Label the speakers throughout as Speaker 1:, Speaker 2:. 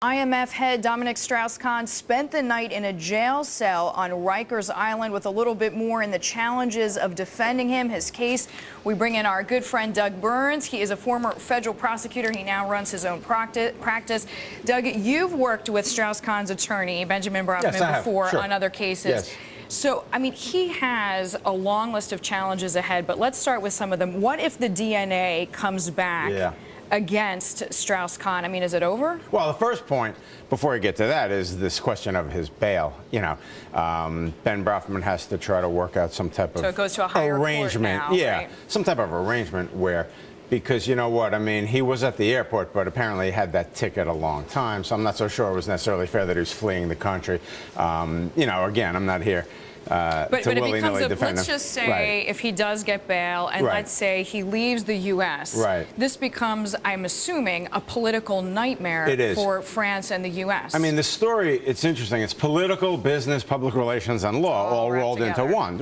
Speaker 1: IMF head Dominique Strauss-Kahn spent the night in a jail cell on Rikers Island. With a little bit more in the challenges of defending him, his case, we bring in our good friend Doug Burns. He is a former federal prosecutor. He now runs his own practice. Doug, you've worked with Strauss-Kahn's attorney, Benjamin Brafman, before on other cases.
Speaker 2: Yes.
Speaker 1: So, I mean, he has a long list of challenges ahead, but let's start with some of them. What if the DNA comes back against Strauss-Kahn? I mean, is it over?
Speaker 2: Well, the first point, before we get to that, is this question of his bail. You know, Ben Brafman has to try to work out some type of
Speaker 1: it goes to a higher
Speaker 2: arrangement.
Speaker 1: Court now, right?
Speaker 2: Some type of arrangement where, because you know what, I mean, he was at the airport, but apparently he had that ticket a long time, so I'm not so sure it was necessarily fair that he was fleeing the country. You know, again, I'm not here
Speaker 1: but it becomes let's just say if he does get bail and let's say he leaves the U.S. This becomes, I'm assuming, a political nightmare for France and the U.S.
Speaker 2: I mean, the story, it's interesting. It's political, business, public relations, and law all rolled into one.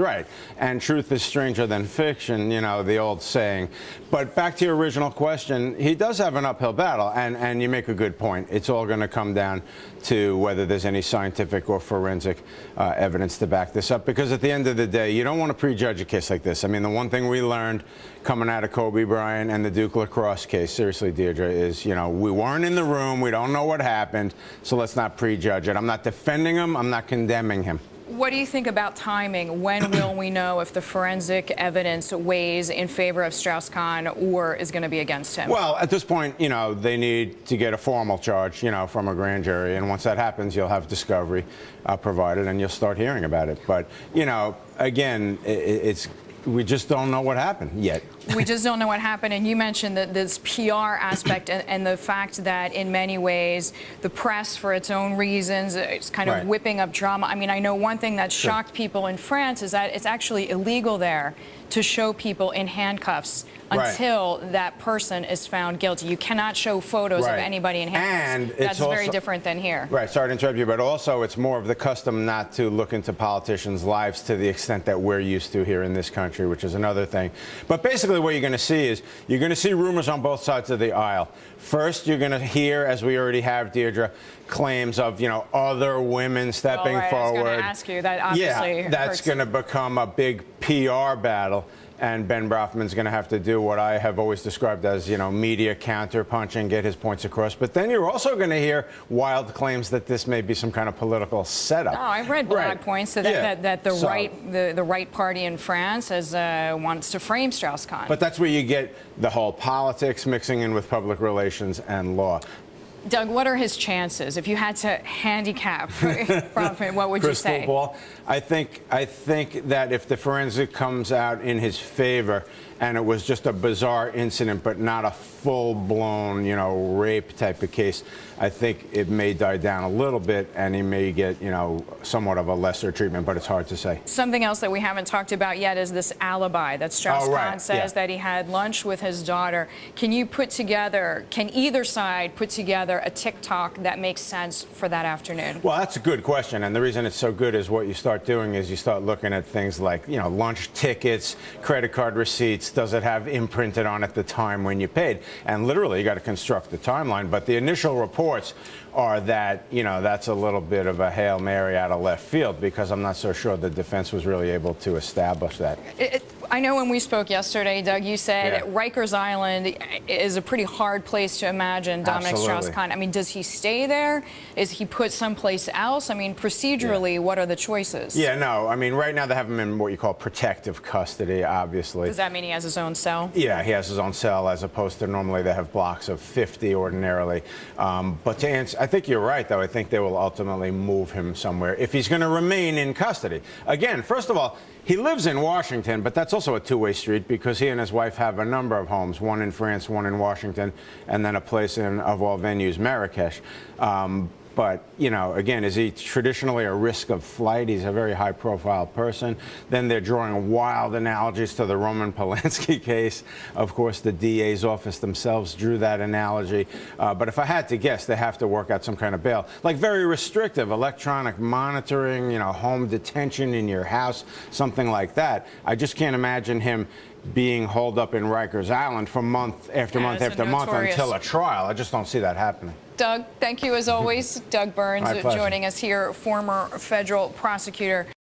Speaker 2: And truth is stranger than fiction, you know, the old saying. But back to your original question, he does have an uphill battle, and you make a good point. It's all going to come down to whether there's any scientific or forensic evidence to back this up. Because at the end of the day, you don't want to prejudge a case like this. I mean, the one thing we learned coming out of Kobe Bryant and the Duke lacrosse case, seriously, Deirdre, is, you know, we weren't in the room. We don't know what happened. So let's not prejudge it. I'm not defending him. I'm not condemning him.
Speaker 1: What do you think about timing? When will we know if the forensic evidence weighs in favor of Strauss-Kahn or is going to be against him?
Speaker 2: Well, at this point, you know, they need to get a formal charge, you know, from a grand jury. And once that happens, you'll have discovery provided and you'll start hearing about it. But, you know, again, we just don't know what happened yet.
Speaker 1: We just don't know what happened. And you mentioned that this PR aspect and the fact that in many ways the press, for its own reasons, it's kind of whipping up drama. I mean, I know one thing that shocked people in France is that it's actually illegal there to show people in handcuffs until that person is found guilty. You cannot show photos of anybody in handcuffs. And that's very different than here.
Speaker 2: Sorry to interrupt you, but also it's more of the custom not to look into politicians' lives to the extent that we're used to here in this country, which is another thing. But basically what you're going to see is you're going to see rumors on both sides of the aisle. First, you're going to hear, as we already have, Deirdre, claims of, you know, other women stepping forward.
Speaker 1: I was going to ask you that. Obviously,
Speaker 2: that's going to become a big PR battle. And Ben Brafman's going to have to do what I have always described as, you know, media counterpunching, get his points across. But then you're also going to hear wild claims that this may be some kind of political setup.
Speaker 1: No, I've read blog points that the right party in France wants to frame Strauss-Kahn.
Speaker 2: But that's where you get the whole politics mixing in with public relations and law.
Speaker 1: Doug, what are his chances? If you had to handicap Brafman, what would you say?
Speaker 2: Crystal ball. I think that if the forensic comes out in his favor and it was just a bizarre incident but not a full-blown, you know, rape type of case, I think it may die down a little bit and he may get, you know, somewhat of a lesser treatment, but it's hard to say.
Speaker 1: Something else that we haven't talked about yet is this alibi that Strauss-Kahn says that he had lunch with his daughter. Can either side put together a TikTok that makes sense for that afternoon?
Speaker 2: Well, that's a good question, and the reason it's so good is what you start doing is you start looking at things like, you know, lunch tickets, credit card receipts. Does it have imprinted on it the time when you paid? And literally, you got to construct the timeline. But the initial reports are that, you know, that's a little bit of a Hail Mary out of left field because I'm not so sure the defense was really able to establish that.
Speaker 1: I know when we spoke yesterday, Doug, you said Rikers Island is a pretty hard place to imagine Dominique Strauss-Kahn. I mean, does he stay there? Is he put someplace else? I mean, procedurally, what are the choices?
Speaker 2: Yeah, no. I mean, right now they have him in what you call protective custody, obviously.
Speaker 1: Does that mean he has his own cell?
Speaker 2: Yeah, he has his own cell as opposed to normally they have blocks of 50 ordinarily. But to answer, I think you're right, though. I think they will ultimately move him somewhere if he's going to remain in custody. Again, first of all, he lives in Washington, but that's also a two-way street because he and his wife have a number of homes, one in France, one in Washington, and then a place in, of all venues, Marrakesh. But, you know, again, is he traditionally a risk of flight? He's a very high-profile person. Then they're drawing wild analogies to the Roman Polanski case. Of course, the DA's office themselves drew that analogy. But if I had to guess, they have to work out some kind of bail. Like very restrictive electronic monitoring, you know, home detention in your house, something like that. I just can't imagine him being holed up in Rikers Island for month after month after month until a trial. I just don't see that happening.
Speaker 1: Doug, thank you as always. Doug Burns
Speaker 2: My pleasure.
Speaker 1: joining us here, former federal prosecutor.